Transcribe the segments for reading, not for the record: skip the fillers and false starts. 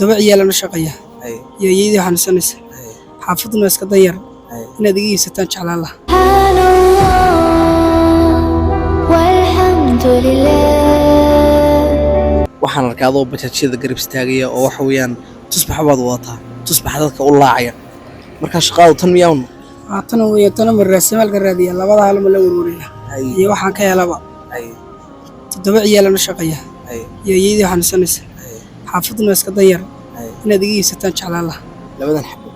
toddoba ciyaal la shaqeeya yeeyadii xanuunsanaysa xaafaduna iska danyar inaad iga iibsataan jeclaan lahaa waxaan arkaa adoo bajaajyada garab istaagaya oo waxa weeyaan tusbax baad wadataa tusbax dadka u laacaya markaa shaqadu tan miyaanu tan weeye tan maraasimaalka raadiya labada hal ma la warwariya iyo waxaan ka helaba toddoba ciyaal la shaqeeya yeeyadii xanuunsanaysa xaafaduna iska danyar inaad iga iibsataan jeclaan lahaa labadan xabo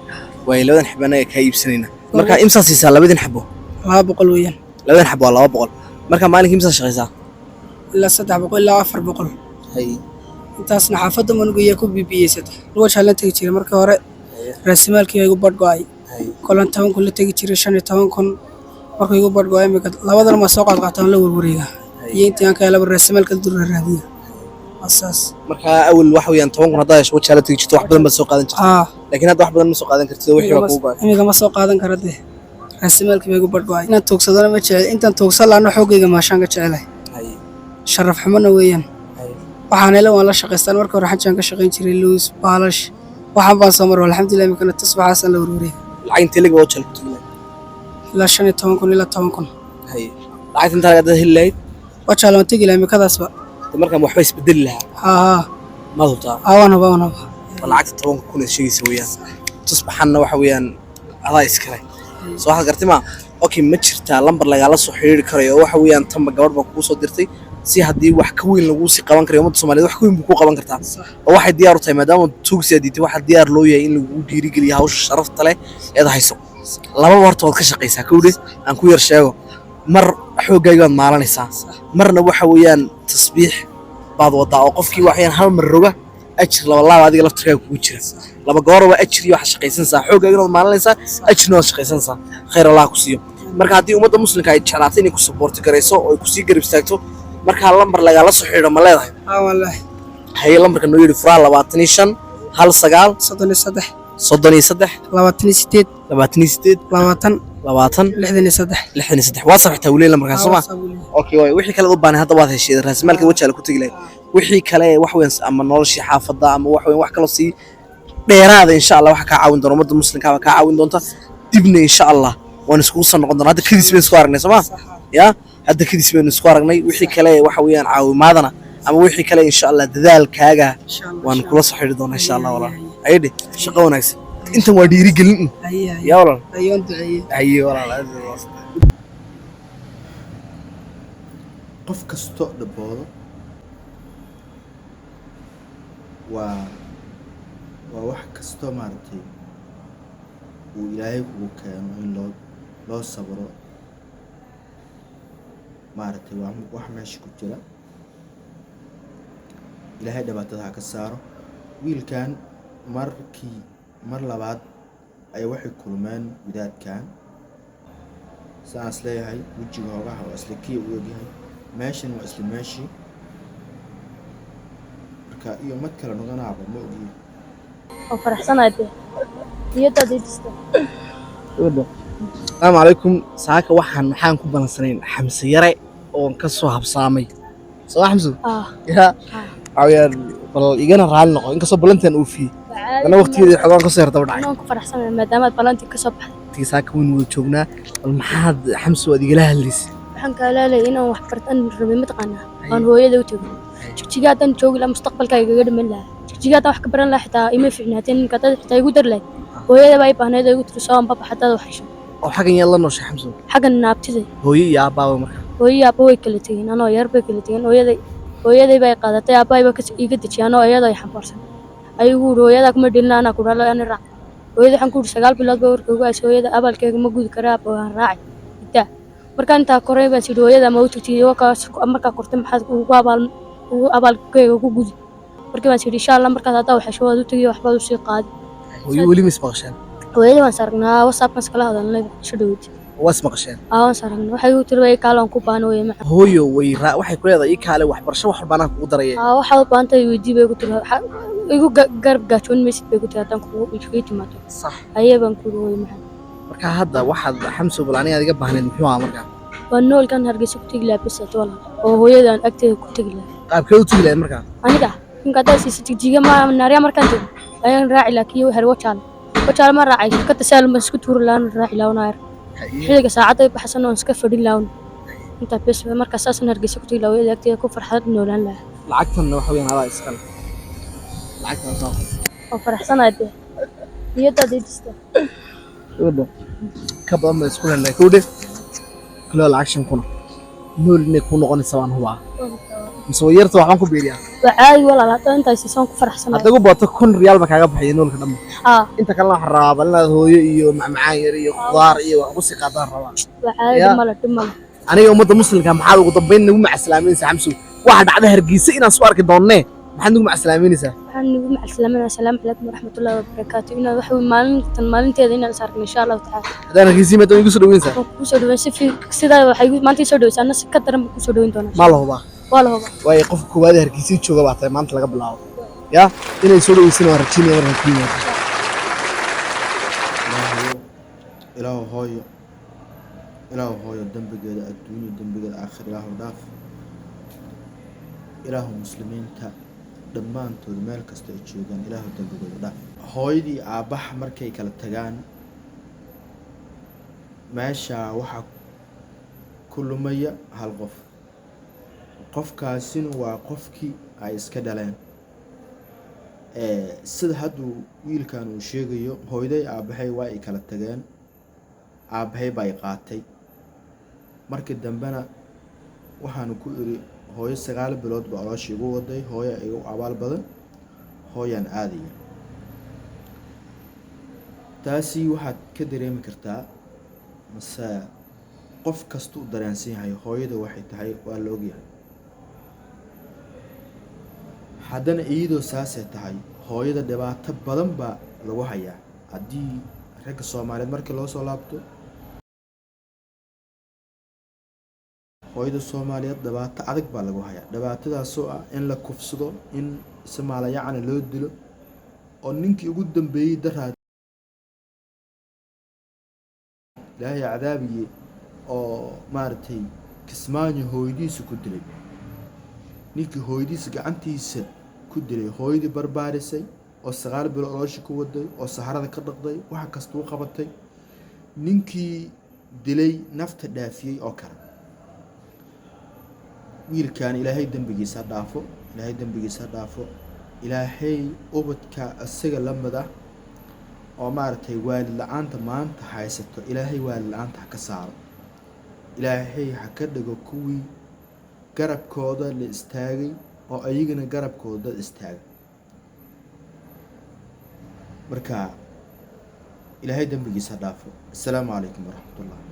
way labadan xabana ka iibsanayna markaa imsa siisaa labadan xabo 200 weeyaan labadan xabo 200 markaa maalinkii imsa shaqeysaa ilaa 300 ilaa 400 intaasna xaafadda manuga ku bibiyeysata lugu shaalan tagi jiray markii hore raasimaalkii igu badgo'ay kolan 10 kun la tagi jiray 15 kun markii igu badgo'ay labadan ma soo qaadqaataan la warwareega iyo intii aan ka helaba raasimaalka dur raadiya asaas markaa awal wax weeyaan 10 kun hadaa soo jaalad tagi jirto wax badan ba soo qaadan jirtay laakiin hadda wax badan ma soo qaadan kartid wixii waa ku baahan aniga ma soo qaadan karadee raasimaalkii igu badgo'ay inaan toogsadana ma jecel intaan toogsan laana xoogayga maashaan ka jecelahay sharaf xumana weeyaan waxaan ilaa waan la shaqeystaan markii hore xajaan ka shaqeyn jiray Luis Baalash waxaan baan soo maray alxamdulillah imkana tusbaxaasan la warwareey lacag inta laga wajal ilaa 15 kun ilaa 10 kun lacag inta laga helayd wajal aan tagi lahayn kadaasba markaa waxba isbedel lahaa ma hubta awana lacag 10 kun shaygiisa weeyaan tusbaxana waxa weeyaan adaa iskale soo waxa gartay ma okay ma jirtaa lambar laga la soo xiriiri karayo waxa weeyaan tamba gabadh baa ku soo dirtay si haddii wax ka weyn lagu si qaban karayo ummadda Soomaaliyeed wax ka weyn ku qaban kartaa oo waxay diyaar u tahay maadaama tuugsiyaadii waxa diyaar loo yahay in lagu dhiirigeliyo hawsha sharafta leh ee hayso laba wartood ka shaqeysaa kowde aan ku yar sheego mar xoogayga maalanaysaa marna waxa weeyaan tasbiix baad wadaa oo qofkii waxaan hal mar roga ajir laba adiga laftirka ku jira laba goor waa ajir iyo wax shaqeysanaysaa xoogayga maalanaysaa ajirna shaqeysanaysaa khayr Allah ku siiyo marka haddii ummadda muslimka ay jeclaato inay ku support gareyso oo ku sii garab istaagto marka lambar laga la soo xiriiro ma leedahay wallahi hay lambarka noo yiri fura 25 19 33 33 28 28 20 63 waa saxta wali lambarkaas Soomaa okay way wixii kale u baahan hadda waad heshay raasimaalka wajaal ku tagi lahayd wixii kale wax weyn ama noloshii xaafadda ama wax weyn wax kale si dheeraada insha Allah waxa ka caawin doona ummadda muslimka ka caawin doonta dibna insha Allah waan isku soo noqon doonaa hadda kaliis baan isku aragnay Soomaa ya hadda kaliis baan isku aragnay wixii kale waxa weeyaan caawimaadana ama wixii kale insha Allah dadaalkaaga waan kula soo xiriir doonaa insha Allah walaal ayde shaqo wanaagsan inta waa dhiirigelin ya walaal ayoon duceeyay ayo walaal qof kasto dhaboodo waa wax kasto maartay uu Ilaahay kugu keeno in loo sabro maartay wax meesha ku jira Ilaahay dhibaatada ka saaro wiilkan mar labaad ay waxay kulmeen wadaadkan saas leeyahay wajiga hoogaha oo isla kii u yahay meeshan waa isla meeshii marka iyo mad kale noqonaaba ma ogi oo faraxsanayd iyada deedista Assalamu alaykum saaka waxaan ku banansanayn Xamse yare oo ka soo habsaamay soo Xamse ya awiyar bal igana raal noqo in ka soo balantan uu fi ana waqtigeedii xogaan ka soo yartay dhacay aan ku faraxsanahay maadaama balantii ka soo baxday tii saaka weyn wada joognaa bal maxaad Xamse wad igala hadlaysay waxaan ka leeyahay inaan wax bartan rabay ma taqaana aan hooyada u tagay jigjigadan joogi la mustaqbalkayga gaga dhiman lahaa jigjigadan wax ka baran lahaa xitaa ima fiicnaateen in ka dad xitaa igu dar lahayd hooyada bay baahneed igu tiri soo baba xataa wax xisho oo xagan yar la nooshay Xamse xagan naabtiday hooyo iyo aabba marka hooyo iyo aabba way kala tageen anoo yar bay kala tageen hooyaday bay qaadatay aabba ay ka iga dajiyaan oo iyada ay xambaarsan ayagu hooyada kuma dhilna ana ku dhalo ana raac hooyada waxaan ku 9 bilood ba warkooga ay hooyada abalkeega ma gudi karaa oo raaci inta marka inta koray baan sidoo hooyada ma u tagtay marka kortay maxaad ugu abalkeega ku gudi markii baan sidii insha Allah marka hada waxa soo wada u tagay waxba u sii qaadi hooyo wali misbaqshan hooyada waan sargnaa WhatsApp kan kala hadalnay shadowd wasmaqshan aan sargnaa waxay u tirway kaalan ku baano way ma hooyo way waxay ku leedahay kaale wax barasho wax banaan ku darayay waxa u baantay weydii bay ku tiraa igu garab gaajoon meeshii bay ku tiraa ku igu timaado صح ayaban ku rooyay maxaa marka hadda waxaad Xamse balaani adiga baahneed muxuu ahaa marka waa nool kan hargeysa ku tagi laabisay wala oo hooyadan agteeda ku tagi laabay qaabkee u tagi lahayd marka aniga in ka taasi jigjiga ma naariya markaan ayaan raaci laakiin waxay wajaale ma raacay shirkadda saalum baan isku tuuri lahaan raaci laawnaayar xilliga saacadda baxsan oon iska fadhin laawna inta bes markaa saasaan hargeysa ku tegi lahaa hooyada agteeda ku farxad noolaan lahaa lacagtanna waxa weeyaan adaa iskale lacagtan soo oo faraxsanahay dee niyaddaada idista gabadha ka badan baa isku helnay kowdhe kilo lacag 5 kun nool inay ku noqonaysa waan hubaa mise way yarta waxaan ku beeriyaa wacaadi walaal hadda intaas saan ku faraxsanahay hadda ugu baato 1 riyaal ba kaaga baxay noolka dhamma inta kalena waxaan rabaa inaad hooyo iyo macmacaan yar iyo khudaar iyo wax ku sii qaadaan rabaa wacaadi dhimala aniga ummadda muslimka maxaad ugu dambeyn nagu macaslaaminaysaa xamsu waxa dhacda hargeysa inaan soo arki doonne maxaad nagu macaslaaminaysaa waxaan nagu macaslaaminaa assalaamu calaykum waraxmatullaahi wabarakaatu inaad wax maalinteeda inaan is arkin insha allahu tacaala haddaan hargeysa maad igu soo dhaweynaysaa ku soo dhaweyn si sidaa waxay maanta soo dhaweysay anna si ka daran ku soo dhaweyn doonaa ma la hubaa waa la hubaa waayo qofka koowaad hargeysa jooga baa tahay maanta laga bilaabo yaa inay soo dhaweysana waan rajaynaya markaan ku yimaado ilaahu hooyo dembigeeda adduunyo dembigeeda aakhir ilaahu dhaaf ilaahu muslimiinta dhammaantood meel kasta ay joogaan ilaahu dembigooda dhaaf hooyadii aabbaha markay kala tagaan meesha waxaa ku lumaya hal qofkaasina waa qofkii ay iska dhaleen sida hadduu wiilkan uu sheegayo hooyaday aabbahay waa ay kala tageen aabbahay baa ay qaatay markii dambena waxaanu ku iri hooyo 9 bilood baa olosha igu waday hooyo igu abaal badan hooyaan aadaya taasi waxaad ka dareemi kartaa mase qof kasta u dareensan yahay hooyada waxay tahay waa la ogyahay haddana iyadoo saasay tahay hooyada dhibaato badan baa lagu hayaa haddii ragga Soomaaliyeed markii loo soo laabto hooyada Soomaaliyeed dhibaato adag baa lagu hayaa dhibaatadaasoo ah in la kufsado in Soomaaliyaana loo dilo oo ninkii ugu dambeeyay daraad ilaahay cadaabiye oo maartay kismaanyo hooyadiisa ku dilay ninkii hooyadiisa gacantiisa ku dilay hooyadii barbaarisay oo 9 bilood olosha ku waday oo saharada ka dhaqday waxa kasta uu qabatay ninkii dilay nafta dhaafiyay oo kale wiilkan ilaahay dambigiisa dhaafo ilaahay ubadka asaga lamada oo maartay waalid la'aanta maanta haysato ilaahay waalid la'aanta ka saaro ilaahay ha ka dhigo kuwii garabkooda la istaagay oo ayagana garabkooda istaagay marka ilaahay dambigiisa dhaafo assalaamu calaykum waraxmatullaahi